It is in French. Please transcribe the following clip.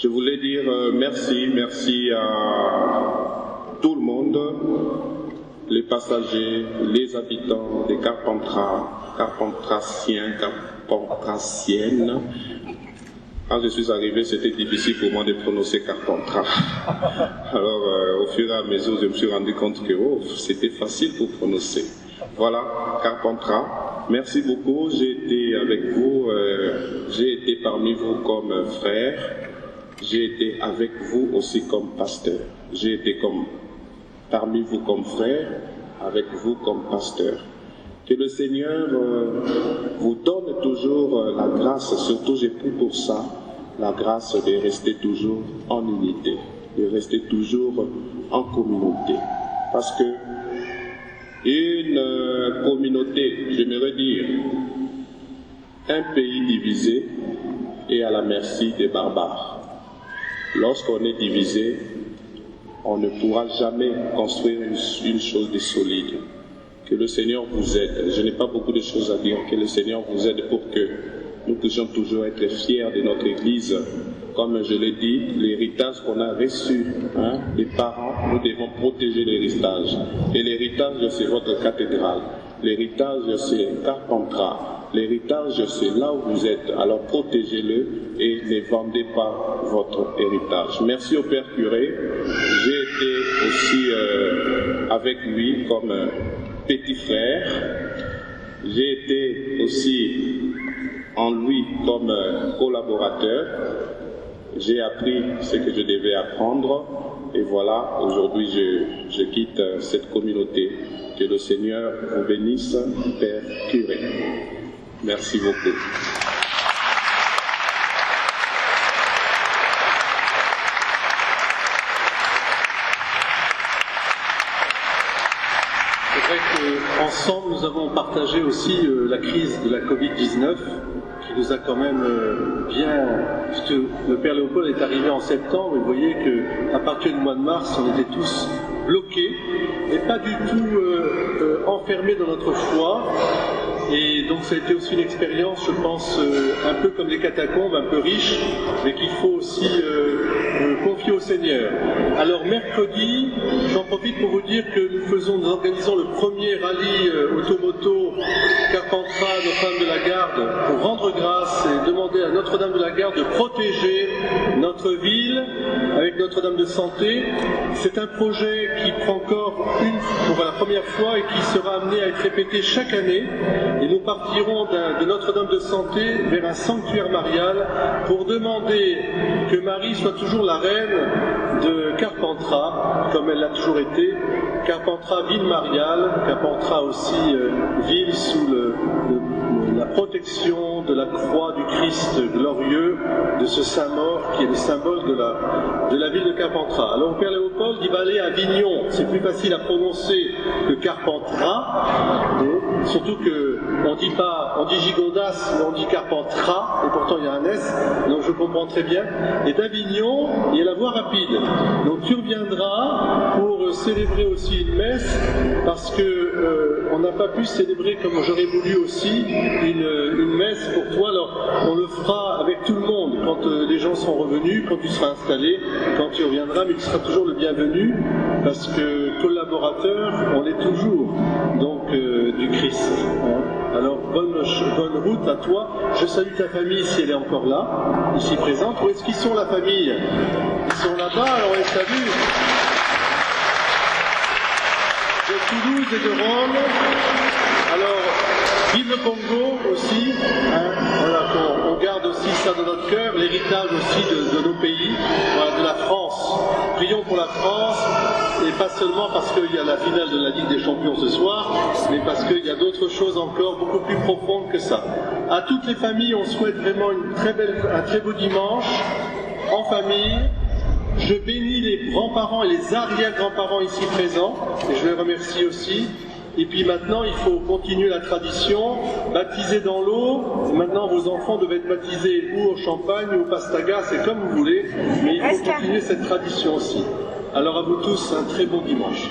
Je voulais dire merci à tout le monde, les passagers, les habitants des Carpentras, Carpentrassiens, Carpentrassiennes. Quand je suis arrivé, c'était difficile pour moi de prononcer Carpentras. Alors, au fur et à mesure, je me suis rendu compte que c'était facile pour prononcer. Voilà, Carpentras. Merci beaucoup. J'ai été avec vous. J'ai été parmi vous comme frère. J'ai été avec vous aussi comme pasteur. J'ai été parmi vous comme frère, avec vous comme pasteur. Que le Seigneur vous donne toujours la grâce, surtout j'ai pris pour ça, la grâce de rester toujours en unité, de rester toujours en communauté. Parce que une communauté, j'aimerais dire, un pays divisé est à la merci des barbares. Lorsqu'on est divisé, on ne pourra jamais construire une chose de solide. Que le Seigneur vous aide. Je n'ai pas beaucoup de choses à dire. Que le Seigneur vous aide pour que nous puissions toujours être fiers de notre Église. Comme je l'ai dit, l'héritage qu'on a reçu, les parents, nous devons protéger l'héritage. Et l'héritage, c'est votre cathédrale. L'héritage, c'est Carpentras. L'héritage, c'est là où vous êtes. Alors protégez-le et ne vendez pas votre héritage. Merci au Père curé. J'ai été aussi avec lui comme petit frère. J'ai été aussi en lui comme collaborateur. J'ai appris ce que je devais apprendre. Et voilà, aujourd'hui je quitte cette communauté. Que le Seigneur vous bénisse, Père curé. Merci beaucoup. C'est vrai qu'ensemble, nous avons partagé aussi la crise de la Covid-19 qui nous a quand même bien... Parce que le Père Léopold est arrivé en septembre et vous voyez qu'à partir du mois de mars, on était tous bloqués et pas du tout enfermés dans notre foi. Et donc ça a été aussi une expérience, je pense, un peu comme les catacombes, un peu riche, mais qu'il faut aussi confier au Seigneur. Alors mercredi, j'en profite pour vous dire que nous organisons le premier rallye automoto Carpentras, Notre-Dame de la Garde, pour rendre grâce et demander à Notre-Dame de la Garde de protéger notre ville avec Notre-Dame de Santé. C'est un projet qui prend corps pour la première fois et qui sera amené à être répété chaque année. Et nous partirons de Notre-Dame de Santé vers un sanctuaire marial pour demander que Marie soit toujours la reine de Carpentras, comme elle l'a toujours été. Carpentras, ville mariale, Carpentras aussi ville sous la protection de la croix du Christ glorieux, de ce saint mort qui est le symbole de la ville de Carpentras. Alors Père Léopold, il va aller à Avignon, c'est plus facile à prononcer que Carpentras, surtout que on dit Gigondas, mais on dit Carpentras, et pourtant il y a un S, donc je comprends très bien. Et d'Avignon, il y a la voie rapide. Donc tu reviendras pour célébrer aussi une messe, parce que on n'a pas pu célébrer comme j'aurais voulu aussi une messe pour toi. Alors on le fera avec tout le monde quand les gens seront revenus, quand tu seras installé, quand tu reviendras, mais tu seras toujours le bienvenu, parce que collaborateur, on l'est toujours, donc du Christ. Alors bonne route à toi. Je salue ta famille si elle est encore là, ici présente. Où est-ce qu'ils sont, la famille? Ils sont là-bas, alors on les salue. De Toulouse et de Rome. Alors, vive le Congo aussi, voilà, on garde aussi ça dans notre cœur, l'héritage aussi de nos pays, voilà, de la France. Prions pour la France, et pas seulement parce qu'il y a la finale de la Ligue des Champions ce soir, mais parce qu'il y a d'autres choses encore beaucoup plus profondes que ça. À toutes les familles, on souhaite vraiment un très beau dimanche, en famille. Je bénis les grands-parents et les arrière-grands-parents ici présents, et je les remercie aussi. Et puis maintenant, il faut continuer la tradition, baptiser dans l'eau. Maintenant, vos enfants doivent être baptisés ou au champagne ou au pastaga, c'est comme vous voulez, mais il faut continuer cette tradition aussi. Alors à vous tous, un très bon dimanche.